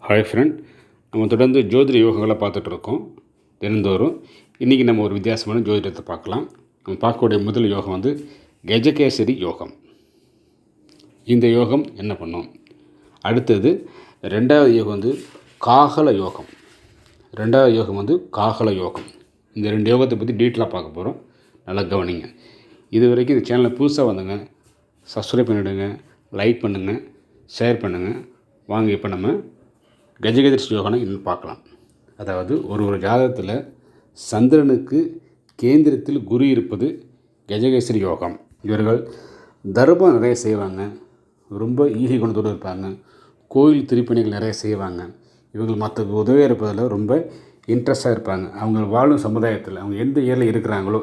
Hi friend, நம்ம தொடர்ந்து ஜோதிட யோகங்களை பார்த்துட்ருக்கோம் தினந்தோறும். இன்றைக்கி நம்ம ஒரு வித்தியாசமான ஜோதிடத்தை பார்க்கலாம். நம்ம பார்க்கக்கூடிய முதல் யோகம் வந்து கஜகேசரி யோகம். இந்த யோகம் என்ன பண்ணும்? அடுத்தது ரெண்டாவது யோகம் வந்து காகல யோகம். ரெண்டாவது யோகம் வந்து காகல யோகம். இந்த ரெண்டு யோகத்தை பற்றி டீட்டெயிலாக பார்க்க போகிறோம். நல்லா கவனிங்க. இது வரைக்கும் இந்த சேனலை புதுசாக வந்தங்க சப்ஸ்கிரைப் பண்ணிவிடுங்க, லைக் பண்ணுங்கள், ஷேர் பண்ணுங்கள். வாங்க இப்போ நம்ம கஜகேசரி யோகனை இன்னும் பார்க்கலாம். அதாவது ஒரு ஜாதகத்தில் சந்திரனுக்கு கேந்திரத்தில் குரு இருப்பது கஜகேசரி யோகம். இவர்கள் தர்மம் நிறைய செய்வாங்க, ரொம்ப ஈகை குணத்தோடு இருப்பாங்க, கோயில் திருப்பணிகள் நிறைய செய்வாங்க. இவங்க மற்ற உதவியாக இருப்பதில் ரொம்ப இன்ட்ரெஸ்டாக இருப்பாங்க. அவங்க வாழும் சமுதாயத்தில் அவங்க எந்த ஏரியில் இருக்கிறாங்களோ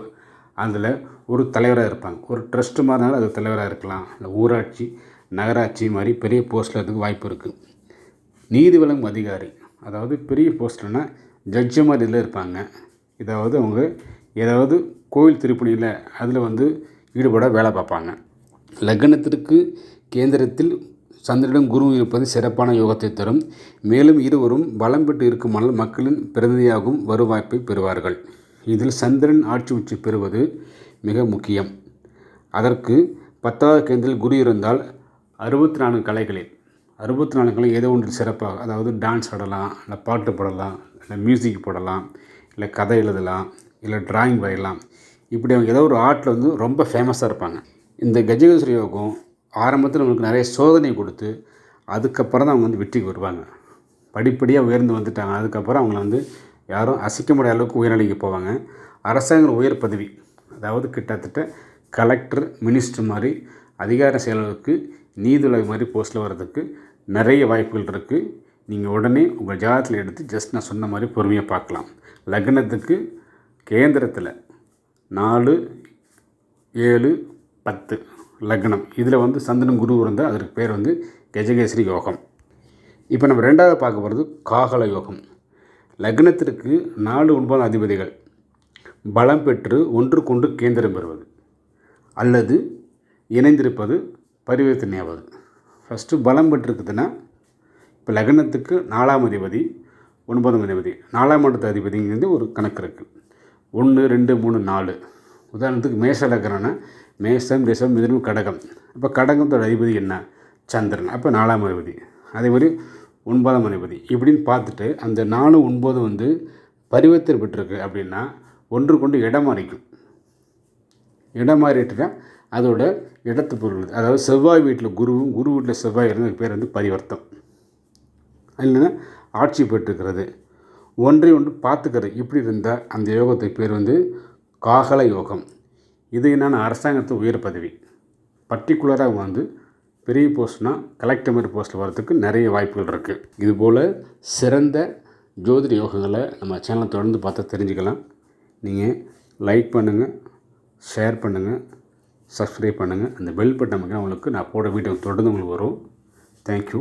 அதில் ஒரு தலைவராக இருப்பாங்க. ஒரு ட்ரஸ்ட்டு மாதிரினாலும் அது தலைவராக இருக்கலாம், இல்லை ஊராட்சி நகராட்சி மாதிரி பெரிய போஸ்ட்டில் இருக்கிறதுக்கு வாய்ப்பு இருக்குது. நீதி வழங்கும் அதிகாரி, அதாவது பெரிய போஸ்ட்லனா ஜட்ஜு மாதிரி இதில் இருப்பாங்க. இதாவது அவங்க ஏதாவது கோவில் திருப்பணியில் அதில் வந்து ஈடுபட வேலை பார்ப்பாங்க. லக்னத்திற்கு கேந்திரத்தில் சந்திரனும் குரு இருப்பது சிறப்பான யோகத்தை தரும். மேலும் இருவரும் பலம் பெற்று இருக்குமானால் மக்களின் பிரதிநிதியாகவும் வரும் வாய்ப்பை பெறுவார்கள். இதில் சந்திரன் ஆட்சி உச்சி பெறுவது மிக முக்கியம். அதற்கு 10வது கேந்திரத்தில் குரு இருந்தால் 64 கலைகளில் 64 கலை ஏதோ ஒன்று சிறப்பாக, அதாவது டான்ஸ் ஆடலாம், இல்லை பாட்டு பாடலாம், இல்லை மியூசிக் போடலாம், இல்லை கதை எழுதலாம், இல்லை ட்ராயிங் வரையலாம். இப்படி அவங்க ஏதோ ஒரு ஆர்ட்டில் வந்து ரொம்ப ஃபேமஸாக இருப்பாங்க. இந்த கஜகேசரி யோகம் ஆரம்பத்தில் நம்மளுக்கு நிறைய சோதனை கொடுத்து அதுக்கப்புறம் தான் அவங்க வந்து வெற்றிக்கு வருவாங்க. படிப்படியாக உயர்ந்து வந்துட்டாங்க. அதுக்கப்புறம் அவங்கள வந்து யாரும் அசைக்க முடியாத அளவுக்கு உயர்நிலைக்கு போவாங்க. அரசாங்க உயர் பதவி, அதாவது கிட்டத்தட்ட கலெக்டர், மினிஸ்டர் மாதிரி அதிகார செயலருக்கு, நீதித்துறை மாதிரி போஸ்ட்டில் வர்றதுக்கு நிறைய வாய்ப்புகள் இருக்குது. நீங்கள் உடனே உங்கள் ஜாதகத்தில் எடுத்து ஜஸ்ட் நான் சொன்ன மாதிரி பொறுமையாக பார்க்கலாம். லக்னத்துக்கு கேந்திரத்தில் 4, 7, 10 லக்னம், இதில் வந்து சந்திரன் குரு இருந்தால் அதற்கு பேர் வந்து கஜகேசரி யோகம். இப்போ நம்ம ரெண்டாவது பார்க்க போகிறது காகல யோகம். லக்னத்திற்கு 4, 9 அதிபதிகள் பலம் பெற்று ஒன்றுக்கொன்று கேந்திரம் பெறுவது அல்லது இணைந்திருப்பது பரிவர்த்தனையாவது. ஃபஸ்ட்டு பலம் பெற்றிருக்குதுன்னா, இப்போ லக்னத்துக்கு 4ஆம் அதிபதி, 9ஆம் அதிபதி, 4ஆம் இடத்து அதிபதிங்கிறது ஒரு கணக்கு இருக்குது. 1, 2, 3, 4. உதாரணத்துக்கு மேஷ லக்னம்னா மேஷம், ரிஷம், மிதுனம், கடகம். அப்போ கடகத்தோட அதிபதி என்ன? சந்திரன். அப்போ 4ஆம் அதிபதி. அதே மாதிரி 9ஆம் அதிபதி. இப்படின்னு பார்த்துட்டு அந்த 4, 9 வந்து பரிவர்த்தனை பெற்றிருக்கு அப்படின்னா ஒன்று கொண்டு இடம் மாறிக்கும். இடம் மாறிட்டுனா அதோட இடத்து பொருள், அதாவது செவ்வாய் வீட்டில் குருவும் குரு வீட்டில் செவ்வாய் இருந்ததுக்கு பேர் வந்து பரிவர்த்தம், இல்லைன்னா ஆட்சி பெற்றுக்கிறது. ஒன்றை ஒன்று பார்த்துக்கிறது. இப்படி இருந்தால் அந்த யோகத்துக்கு பேர் வந்து காகல யோகம். இது என்னென்னா அரசாங்கத்து உயர் பதவி. பர்டிகுலராக வந்து பெரிய போஸ்ட்னால் கலெக்டர் மாதிரி போஸ்ட்டில் வர்றதுக்கு நிறைய வாய்ப்புகள் இருக்குது. இதுபோல் சிறந்த ஜோதிட யோகங்களை நம்ம சேனலை தொடர்ந்து பார்த்தா தெரிஞ்சுக்கலாம். நீங்கள் லைக் பண்ணுங்கள், ஷேர் பண்ணுங்கள், சப்ஸ்கிரைப் பண்ணுங்கள். அந்த பெல் பட்டன் அமைக்க உங்களுக்கு நான் போட வீடியோ தொடர்ந்து உங்களுக்கு வரும். தேங்க்யூ.